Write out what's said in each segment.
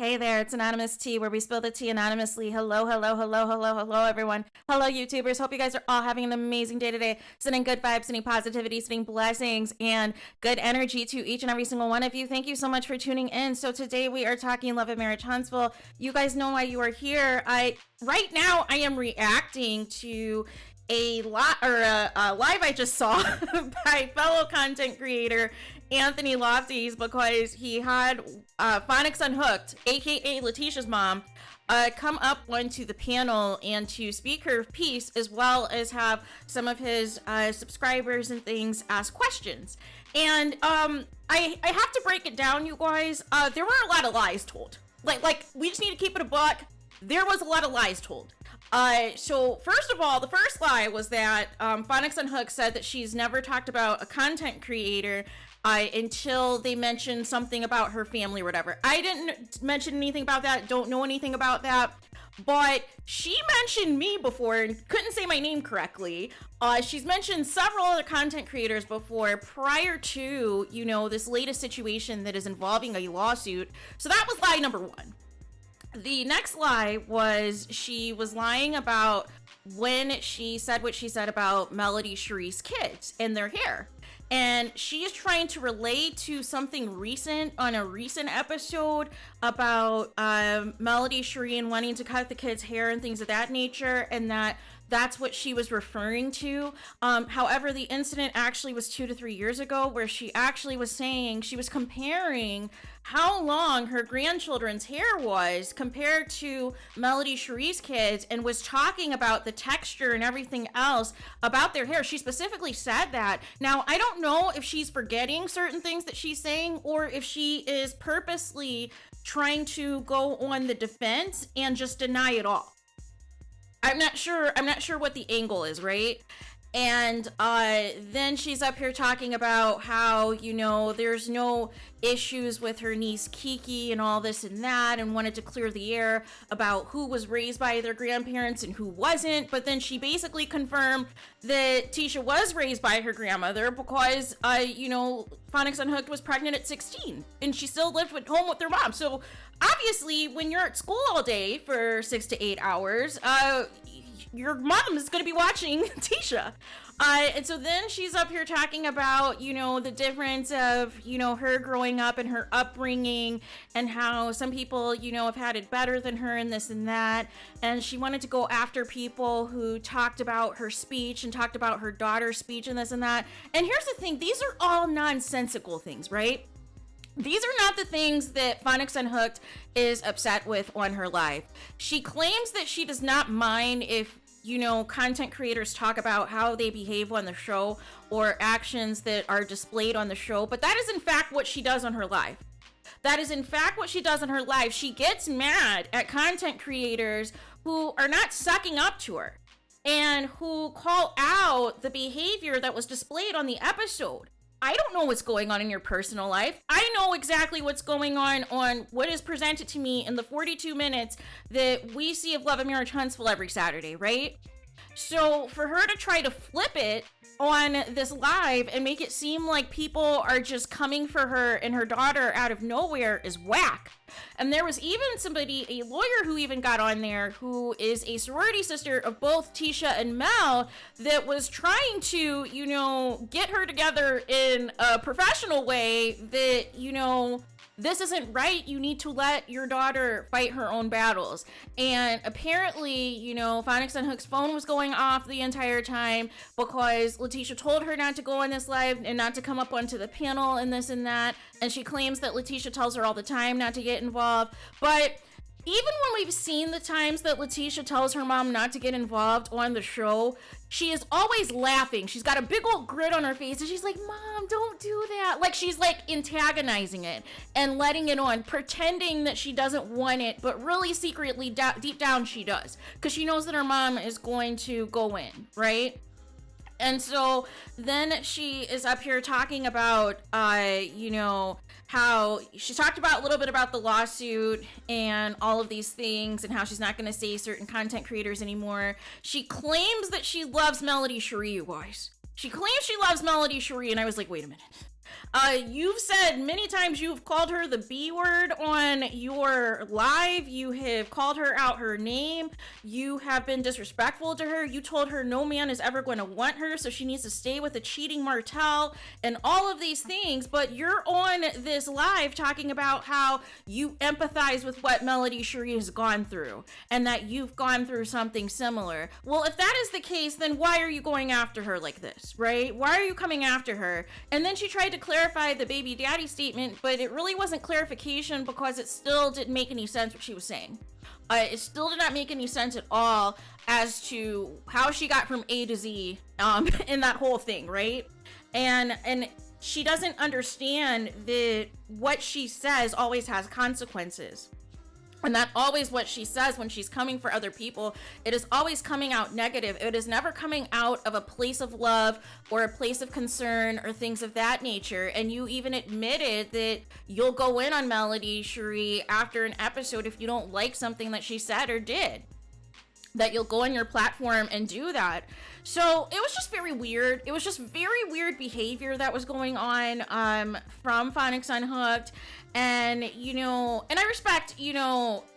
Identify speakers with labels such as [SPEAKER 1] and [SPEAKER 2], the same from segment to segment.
[SPEAKER 1] Hey there, it's Anonymous Tea, where we spill the tea anonymously. Hello, hello, hello, hello, hello, everyone. Hello, YouTubers. Hope you guys are all having an amazing day today. Sending good vibes, sending positivity, sending blessings, and good energy to each and every single one of you. Thank you so much for tuning in. So today we are talking Love and Marriage Huntsville. You guys know why you are here. Right now I am reacting to a live I just saw by fellow content creator Anthony Latisha'S, because he had Phonics Unhooked, aka Latisha'S mom, come up onto the panel and to speak her piece, as well as have some of his subscribers and things ask questions. And I have to break it down, you guys. There were a lot of lies told. Like we just need to keep it a buck. There was a lot of lies told. So first of all, the first lie was that Phonics Unhooked said that she's never talked about a content creator until they mentioned something about her family or whatever. I didn't mention anything about that, don't know anything about that, but she mentioned me before and couldn't say my name correctly. She's mentioned several other content creators before prior to, you know, this latest situation that is involving a lawsuit. So that was lie number one. The next lie was she was lying about when she said what she said about Melody Cherie's kids and their hair. And she is trying to relate to something recent on a recent episode about Melody Cherie and wanting to cut the kids' hair and things of that nature, and that's what she was referring to. However, the incident actually was 2 to 3 years ago, where she actually was saying, she was comparing how long her grandchildren's hair was compared to Melody Cherie's kids, and was talking about the texture and everything else about their hair. She specifically said that. Now, I don't know if she's forgetting certain things that she's saying, or if she is purposely trying to go on the defense and just deny it all. I'm not sure what the angle is, right? And then she's up here talking about how, you know, there's no issues with her niece Kiki and all this and that, and wanted to clear the air about who was raised by their grandparents and who wasn't. But then she basically confirmed that Tisha was raised by her grandmother, because, you know, Phonics Unhooked was pregnant at 16 and she still lived at home with her mom. So obviously when you're at school all day for 6 to 8 hours, your mom is going to be watching Tisha. And so then she's up here talking about, you know, the difference of, you know, her growing up and her upbringing, and how some people, you know, have had it better than her and this and that. And she wanted to go after people who talked about her speech and talked about her daughter's speech and this and that. And here's the thing, these are all nonsensical things, right? These are not the things that Phonics Unhooked is upset with on her live. She claims that she does not mind if, you know, content creators talk about how they behave on the show or actions that are displayed on the show, but that is in fact what she does on her live. That is in fact what she does on her live. She gets mad at content creators who are not sucking up to her and who call out the behavior that was displayed on the episode. I don't know what's going on in your personal life. I know exactly what's going on what is presented to me in the 42 minutes that we see of Love and Marriage Huntsville every Saturday, right? So for her to try to flip it on this live and make it seem like people are just coming for her and her daughter out of nowhere is whack. And there was even a lawyer who even got on there, who is a sorority sister of both Tisha and Mel, that was trying to, you know, get her together in a professional way that, you know, this isn't right. You need to let your daughter fight her own battles. And apparently, you know, Phonics Unhooked's phone was going off the entire time because Latisha told her not to go on this live and not to come up onto the panel and this and that. And she claims that Latisha tells her all the time not to get involved. But even when we've seen the times that Latisha tells her mom not to get involved on the show, she is always laughing. She's got a big old grin on her face and she's like, Mom, don't do that. Like, she's like antagonizing it and letting it on, pretending that she doesn't want it, but really secretly deep down she does, because she knows that her mom is going to go in, right? And so then she is up here talking about, you know, how she talked about a little bit about the lawsuit and all of these things, and how she's not going to say certain content creators anymore. She claims that she loves Melody Cherie, you guys. She claims she loves Melody Cherie, and I was like, wait a minute. You've said many times you've called her the B word on your live. You have called her out her name. You have been disrespectful to her. You told her no man is ever going to want her, so she needs to stay with a cheating Martell and all of these things. But you're on this live talking about how you empathize with what Melody Cherie has gone through and that you've gone through something similar. Well, if that is the case, then why are you going after her like this, right? Why are you coming after her? And then she tried to clarify the baby daddy statement, but it really wasn't clarification because it still didn't make any sense what she was saying. It still did not make any sense at all as to how she got from A to Z in that whole thing, right? And she doesn't understand that what she says always has consequences. And that always what she says when she's coming for other people, it is always coming out negative. It is never coming out of a place of love or a place of concern or things of that nature. And you even admitted that you'll go in on Melody Cherie after an episode if you don't like something that she said or did. That you'll go on your platform and do that. So it was just very weird. It was just very weird behavior that was going on from Phonics Unhooked. And, and I respect,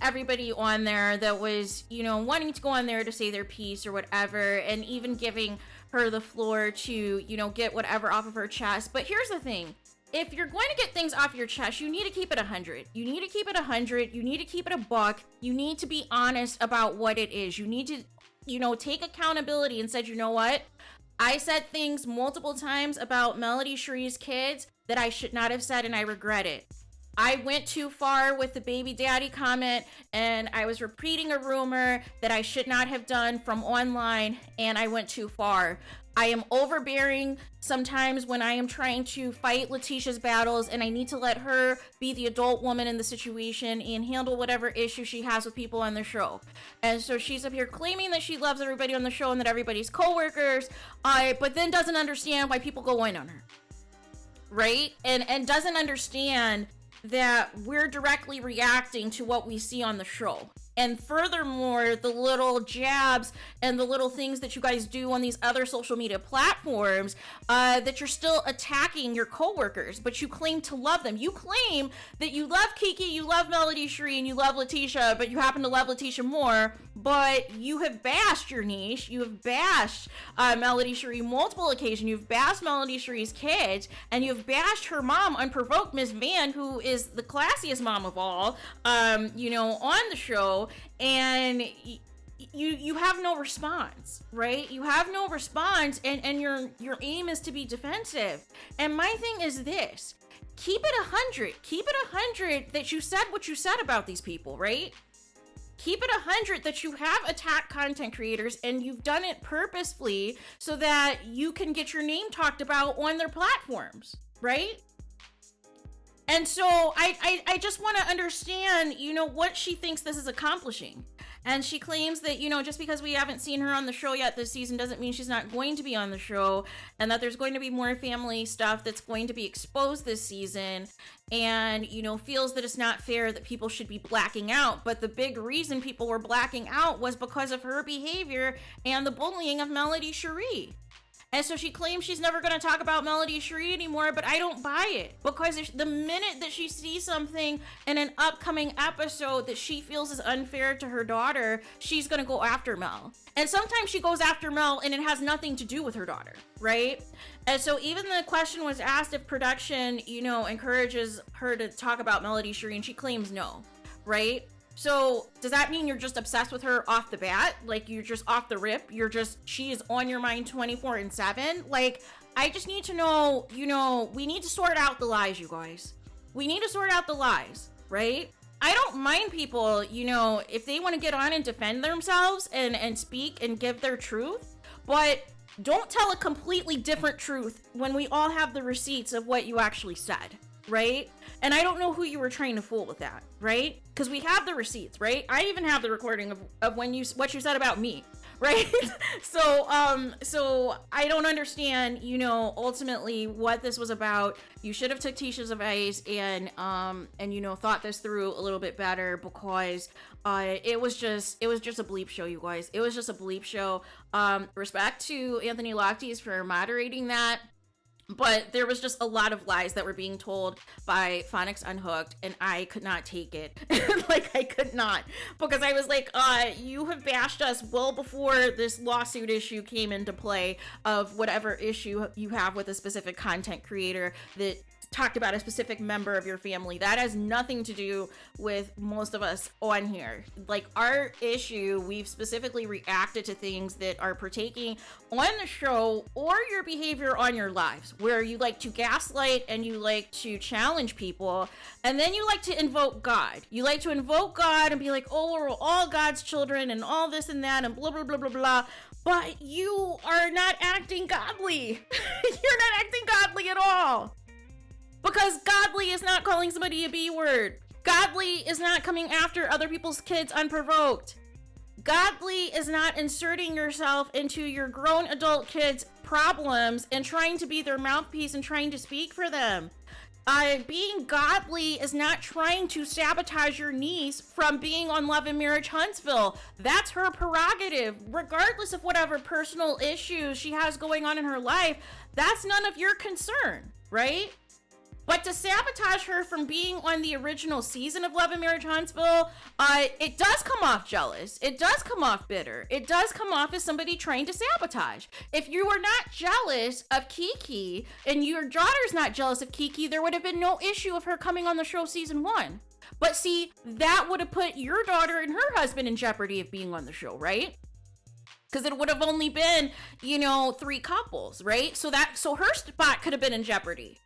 [SPEAKER 1] everybody on there that was, wanting to go on there to say their piece or whatever, and even giving her the floor to, get whatever off of her chest. But here's the thing. If you're going to get things off your chest, you need to keep it 100. You need to keep it 100. You need to keep it a buck. You need to be honest about what it is. You need to, take accountability and said, you know what? I said things multiple times about Melody Cherie's kids that I should not have said, and I regret it. I went too far with the baby daddy comment, and I was repeating a rumor that I should not have done from online, and I went too far. I am overbearing sometimes when I am trying to fight Latisha'S battles, and I need to let her be the adult woman in the situation and handle whatever issue she has with people on the show. And so she's up here claiming that she loves everybody on the show and that everybody's coworkers, but then doesn't understand why people go in on her, right? And doesn't understand that we're directly reacting to what we see on the show. And furthermore, the little jabs and the little things that you guys do on these other social media platforms, that you're still attacking your coworkers, but you claim to love them. You claim that you love Kiki, you love Melody Cherie, and you love Latisha, but you happen to love Latisha more. But you have bashed your niche. You have bashed Melody Cherie multiple occasions. You've bashed Melody Cherie's kids, and you've bashed her mom, Unprovoked, Miss Van, who is the classiest mom of all, on the show. And you have no response, right? You have no response, and your aim is to be defensive. And my thing is this: keep it 100. Keep it 100 that you said what you said about these people, right? Keep it 100 that you have attacked content creators, and you've done it purposefully so that you can get your name talked about on their platforms, right? And so I just want to understand, what she thinks this is accomplishing. And she claims that, just because we haven't seen her on the show yet this season doesn't mean she's not going to be on the show, and that there's going to be more family stuff that's going to be exposed this season, and, feels that it's not fair that people should be blacking out. But the big reason people were blacking out was because of her behavior and the bullying of Melody Cherie. And so she claims she's never going to talk about Melody Cherie anymore, but I don't buy it. Because the minute that she sees something in an upcoming episode that she feels is unfair to her daughter, she's going to go after Mel. And sometimes she goes after Mel and it has nothing to do with her daughter, right? And so even the question was asked if production, encourages her to talk about Melody Cherie, and she claims no, right? So does that mean you're just obsessed with her off the bat? Like, you're just off the rip? She is on your mind 24/7? Like, I just need to know, we need to sort out the lies, you guys. We need to sort out the lies, right? I don't mind people, if they want to get on and defend themselves and speak and give their truth, but don't tell a completely different truth when we all have the receipts of what you actually said, right? And I don't know who you were trying to fool with that, right? Because we have the receipts, right? I even have the recording of what you said about me, right? So I don't understand, ultimately what this was about. You should have took Tisha's advice and thought this through a little bit better, because it was just a bleep show, you guys. It was just a bleep show. Respect to Anthony Latisha'S for moderating that. But there was just a lot of lies that were being told by Phonics Unhooked, and I could not take it. Like, I could not. Because I was like, you have bashed us well before this lawsuit issue came into play of whatever issue you have with a specific content creator that talked about a specific member of your family. That has nothing to do with most of us on here. Like, our issue, we've specifically reacted to things that are partaking on the show or your behavior on your lives, where you like to gaslight and you like to challenge people, and then you like to invoke God. You like to invoke God and be like, oh, we're all God's children and all this and that and blah, blah, blah, blah, blah. But you are not acting godly. You're not acting godly at all. Because godly is not calling somebody a B word. Godly is not coming after other people's kids unprovoked. Godly is not inserting yourself into your grown adult kids' problems and trying to be their mouthpiece and trying to speak for them. Being godly is not trying to sabotage your niece from being on Love and Marriage Huntsville. That's her prerogative, regardless of whatever personal issues she has going on in her life. That's none of your concern, right? But to sabotage her from being on the original season of Love and Marriage Huntsville, it does come off jealous. It does come off bitter. It does come off as somebody trying to sabotage. If you were not jealous of Kiki and your daughter's not jealous of Kiki, there would have been no issue of her coming on the show season 1. But see, that would have put your daughter and her husband in jeopardy of being on the show, right? Because it would have only been, 3 couples, right? So her spot could have been in jeopardy.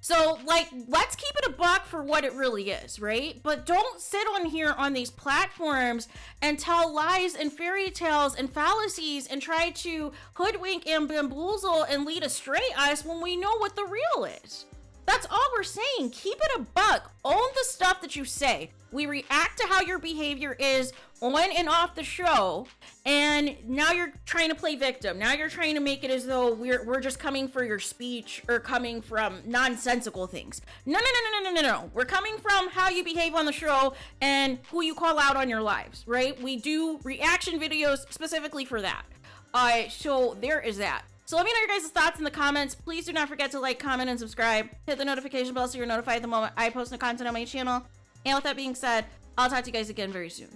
[SPEAKER 1] So, like, let's keep it a buck for what it really is, right? But don't sit on here on these platforms and tell lies and fairy tales and fallacies and try to hoodwink and bamboozle and lead astray us when we know what the real is. That's all we're saying. Keep it a buck. Own the stuff that you say. We react to how your behavior is on and off the show, and now you're trying to play victim. Now you're trying to make it as though we're just coming for your speech or coming from nonsensical things. No. We're coming from how you behave on the show and who you call out on your lives, right? We do reaction videos specifically for that. So there is that. So let me know your guys' thoughts in the comments. Please do not forget to like, comment, and subscribe. Hit the notification bell so you're notified the moment I post new content on my channel. And with that being said, I'll talk to you guys again very soon.